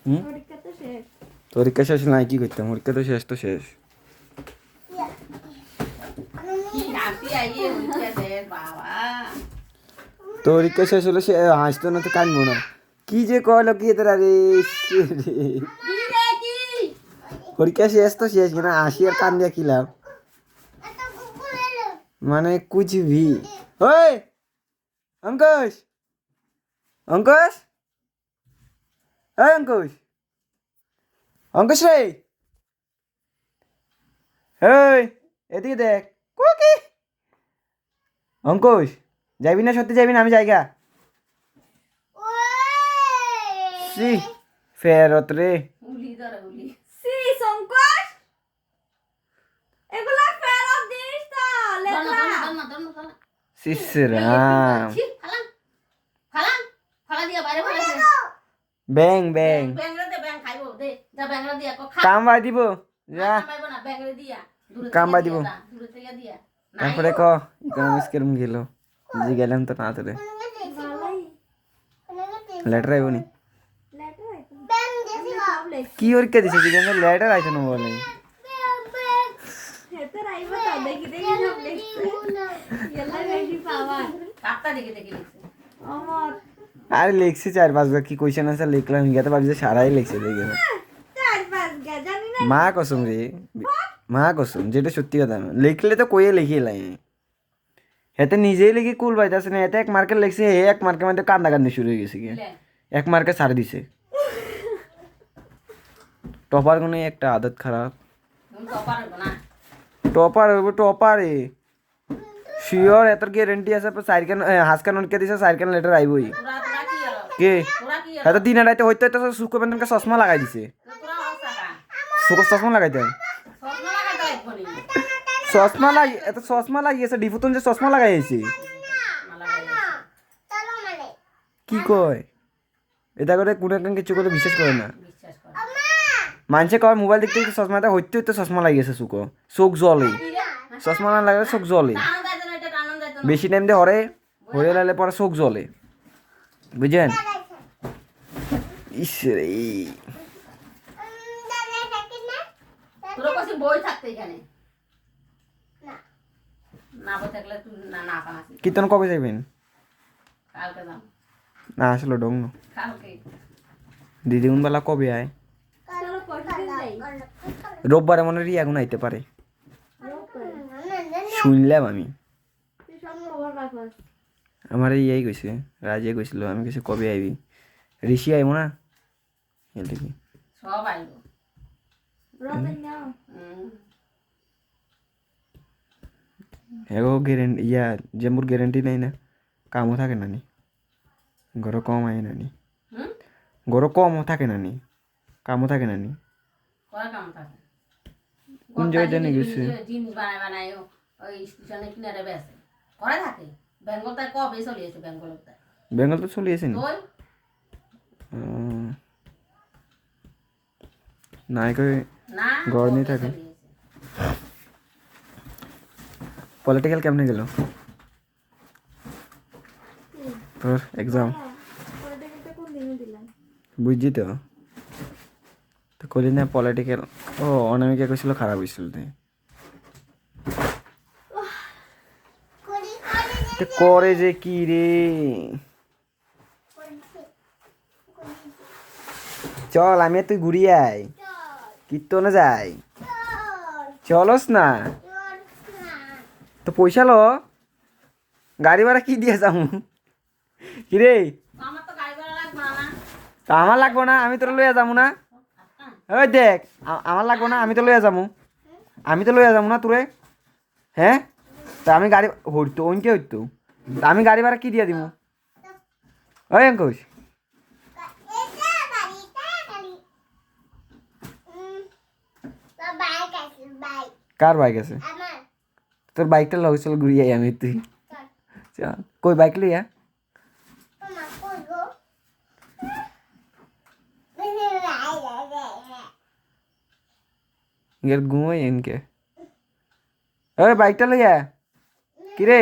হুম পরীক্ষা শেষ নাই কি করতাম পরীক্ষা তো শেষ পরীক্ষা শেষ হলে সে হাসতো না তো কানবো না কি যে কয়লো কি তোরা রে পরীক্ষা শেষ তো শেষ কিনা হাসি আর কান দিয়া কি লাভ মানে কুছ ভি ওই অঙ্কুশ অঙ্কুশ এই অঙ্কুশ রে এই এদিকে দেখ কুকি অঙ্কুশ যাবি না সত্যি যাবি না আমি জায়গা সি ফেরত রে শিশরাম ব্যাং ব্যাং কাম বাই দিব যা কাম বাই দিব তারপরে ক ইকোনমিক্স কেরম গেল জি গেলাম তো না তোরে লেটার আইব নি কি পরীক্ষা দিছে কি জানি লেটার আইতো না বলে আরে লিখছি 4-5 কি কোয়েশ্চেন আছে লিখলাম গিয়ে ভাবছি সারাই লিখছে দেখে মা কসম রে মা কসম যেটা সত্যি কথা না লিখলে তো কইয়ে লিখি লাই এতে নিজেই লিখি কুল পাইতাছে না এতে 1 মার্কের লিখছে 1 মার্কের মধ্যে কান্দাকান্দি শুরু হয়ে গেছে কি 1 মার্কে ছাড় দিছে টপার কোনো একটা আদত খারাপ টপার হইব টপারে শিওর এতর গ্যারান্টি আছে সাইরকান হাসকান উনকে দিছে সাইরকান লেটার আইবই কে এত দিন রাতে হইতো তো সুকবেন্দনকে চশমা লাগাই দিছে সুকর চশমা লাগাইতে চশমা লাগিয়েছে ডিফুতন যে চশমা লাগাইছে কি কয় এটা করে কোন কিছু করে বিশ্বাস করে না মানুষে কয় মোবাইল দেখতে দেখতে চশমাটা হইতে চশমা লাগিয়েছে চোখ জলে চশমা না লাগলে চোখ জলে বেশি টাইম দিয়ে হরে লাগলে পরে চোখ জলে বুঝছেন ঈশ্বর কীর্তন কবে যাবেন না আসলে ডং দিদিগুন বেলা কবে আয় রোববারে মনে রিয়া এখন আইতে পারে শুনলাম আমি আমার ইয়াই কইছে রাজে কইছিল আমি কইছে কবে আইবি ঋষি আইব না এদিকে সব আইব এগো গ্যারেন্টি ইয়া জেমুর গ্যারেন্টি নাই না কামও থাকে না নি ঘর কম আয় না নি ঘর কমও থাকে না নি কামও থাকে না নি কোন জায়গায় জানি গেছে জিনিস বানায় বানায় ওই স্টেশনে কিনারে বেচে করে থাকে বেঙ্গল তাই কবে চলিয়েছে বেঙ্গল তো চলিয়েছে নাই কই ঘর নেই থাকে পলিটিক্যাল কেমনে গেল তোর এক্সাম বুঝছি তো কলি না পলিটিক্যাল ও অনামিকা কইছিল খারাপ হয়েছিল করে যে কি রে চল আমি তুই ঘুরি আই কীর্তনে যাই চলস না তো পয়সা লো গাড়ি ভাড়া কি দিয়ে যাবো কি রে আমার লাগবো না আমি তোর লইয়া যাবো না ওই দেখ আমার লাগবো না আমি তো লইয়া যাবো না তোরে হ্যাঁ তা আমি গাড়ি হইতো ওইকে হইতো আমি গাড়ি ভাড়া কি দিয়ে দিব ওই অঙ্কুশ কার বাইক আছে তোর বাইকটা লগে চল ঘুরিয়ে আমি তুই চল কই বাইক লইয়া ইয়ার ঘুমাই এনকে ওই বাইকটা লইয়া কি রে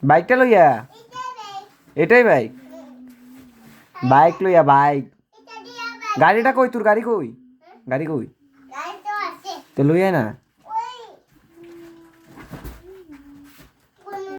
বাইকটা লইয়া এটাই বাইক বাইক লইয়া বাইক গাড়িটা কই তোর গাড়ি কই গাড়ি কই তো লই আয় না